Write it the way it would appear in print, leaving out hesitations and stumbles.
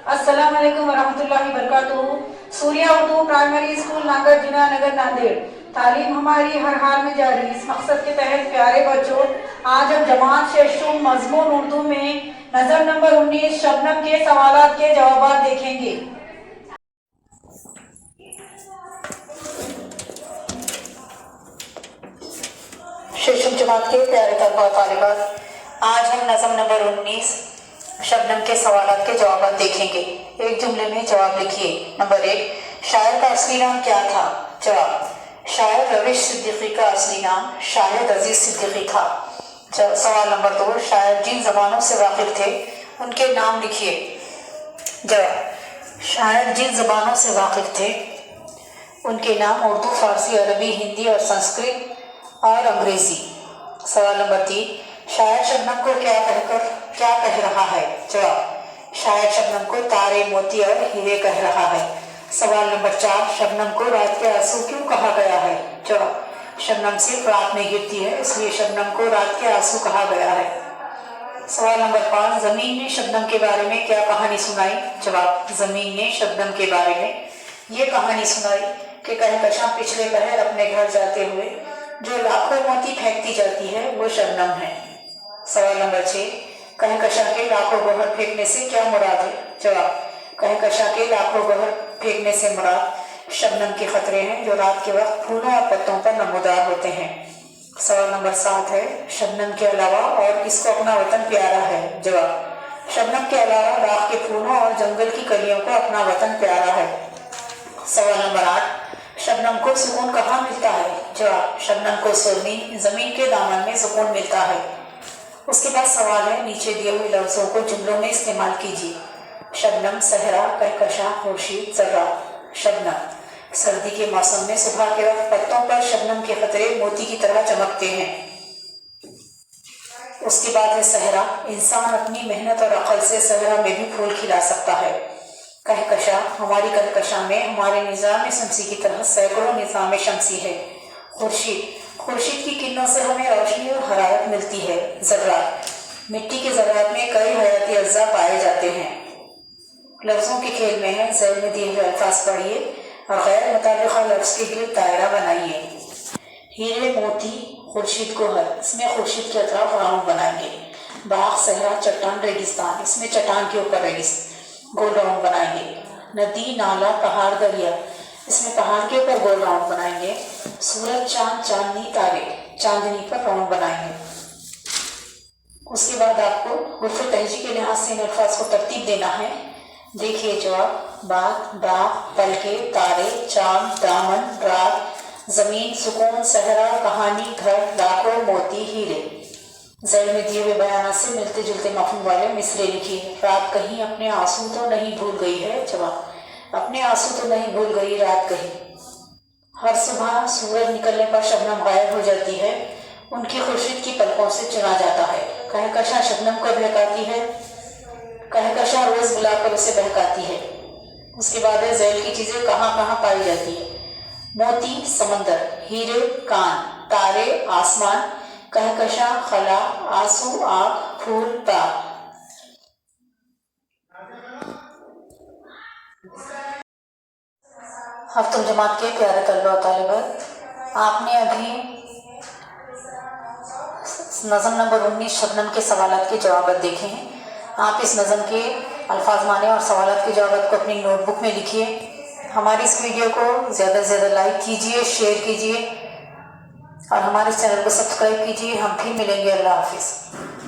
अस्सलाम वालेकुम वरहमतुल्लाहि वबरकातुहू। सूर्या उर्दू प्राइमरी स्कूल नागर जिना नगर नांदेड़। तालीम हमारी हर हाल में जारी। इस मकसद के तहत प्यारे बच्चों, आज हम जमात शेषुम मजमून उर्दू में नज़म नंबर 19 शबनम के सवालात के जवाब देखेंगे। शेषुम जमात के प्यारे तलबा तालिबात, आज हम नज़म नंबर 19 शबनम के सवालात के जवाब देखेंगे। एक जुमले में जवाब लिखिए। नंबर 1, शायर का असली नाम क्या था? जवाब, शायर रविश सिद्दीकी का असली नाम शाहिद अजीज सिद्दीकी था। सवाल नंबर 2, शायर जिन ज़बानों से वाकिफ थे उनके नाम लिखिए। जवाब, शायर जिन ज़बानों से वाकिफ थे उनके नाम उर्दू, फारसी, अरबी, हिंदी और संस्कृत और अंग्रेज़ी। सवाल नंबर 3, शायर शबनम को क्या कह रहा है? जवाब, शायर शबनम को तारे, मोती और हीरे कह रहा है। सवाल नंबर 4, शबनम को रात के आंसू क्यों कहा गया है? जवाब, शबनम सिर्फ रात में गिरती है इसलिए शबनम को रात के आंसू कहा गया है। सवाल नंबर 5, ज़मीन ने शबनम के बारे में क्या कहानी सुनाई? जवाब, ज़मीन ने शबनम के बारे में ये कहानी सुनाई कि कहकशां पिछले पहर अपने घर जाते हुए जो लाखों मोती फेंकती जाती है वो शबनम है। सवाल नंबर 6, कहकशां के लाखों गौहर फेंकने से क्या मुराद है? जवाब, कहकशां के लाखों गौहर फेंकने से मुराद शबनम के खतरे हैं जो रात के वक्त फूलों और पत्तों पर नमूदार होते हैं। सवाल नंबर 7 है, शबनम के अलावा और किसको अपना वतन प्यारा है? जवाब, शबनम के अलावा राख के फूलों और जंगल की कलियों को अपना वतन प्यारा है। सवाल नंबर 8, शबनम को सुकून कहाँ मिलता है? जवाब, शबनम को ज़मीन के दामन में सुकून मिलता है। उसके बाद सवाल है, नीचे दिए हुए लफ्ज़ों को जुमलों में इस्तेमाल कीजिए। शबनम, सहरा, कहकशां, खुर्शीद, ज़र्रा। शबनम, सर्दी के मौसम में सुबह के वक्त पत्तों पर शबनम के खतरे मोती की तरह चमकते हैं। उसके बाद है सहरा, इंसान अपनी मेहनत और अक्ल से सहरा में भी फूल खिला सकता है। कहकशां, हमारी कहकशां में हमारे निज़ाम शमसी की तरह सैकड़ों निज़ाम शमसी है। खुर्शीद, खुर्शीद की किरणों से हमें रोशनी और हरारत मिलती है। ज़र्रात, मिट्टी के ज़र्रात में कई हयाती अज्जा पाए जाते हैं। लफ्ज़ों के खेल में है, ज़ैल में दिए हुए अल्फाज पढ़िए और गैर मुताल्लिक़ा लफ्ज़ के गिर्द दायरा बनाइए। हीरे, मोती, खुर्शीद, गोहर, इसमें खुर्शीद के अतराफ राउंड बनाएंगे। बाग, सहरा, चट्टान, रेगिस्तान, इसमें चट्टान के ऊपर गोल राउंड बनाएंगे। नदी, नाला, पहाड़, दरिया, इसमें पहाड़ के ऊपर गोल राउंड बनाएंगे। सूरज, चांद, चांदनी, तारे, चांदनी पर राउंड बनाएंगे। उसके बाद आपको हुर्फ तहजी के लिहाज से इन अल्फाज को तरतीब देना है। देखिए जवाब, बात, बाग, पलके, तारे, चांद, दामन, रात, जमीन, सुकून, सहरा, कहानी, घर, लाखों, मोती, हीरे। ज़ैल में दिए हुए बयान से मिलते जुलते मफ़हूम वाले मिसरे लिखिए। रात कहीं अपने आंसू तो नहीं भूल गई है? जवाब, अपने आंसू तो नहीं भूल गई रात कहीं। हर सुबह सूरज निकलने पर शबनम गायब हो जाती है, उनकी खुर्शीद की पलकों से चुना जाता है। कहकशां शबनम को बहकाती है, कहकशां रोज़ बुलाकर उसे बहकाती है। उसके बाद है, ज़ैल की चीज़ें कहाँ कहाँ पाई जाती है? मोती, समंदर, हीरे, कान, तारे, आसमान, कहकशां, खला, आंसू, आँख, फूल, ताक। हफ्तुल जमात के प्यारे तलबा और तालिबात, आपने अभी नज़म नंबर 19 शबनम के सवालात के जवाब देखे हैं। आप इस नज़म के अल्फाज माने और सवालात के जवाब को अपनी नोटबुक में लिखिए। हमारी इस वीडियो को ज़्यादा से ज़्यादा लाइक कीजिए, शेयर कीजिए और हमारे चैनल को सब्सक्राइब कीजिए। हम फिर मिलेंगे। अल्लाह हाफिज़।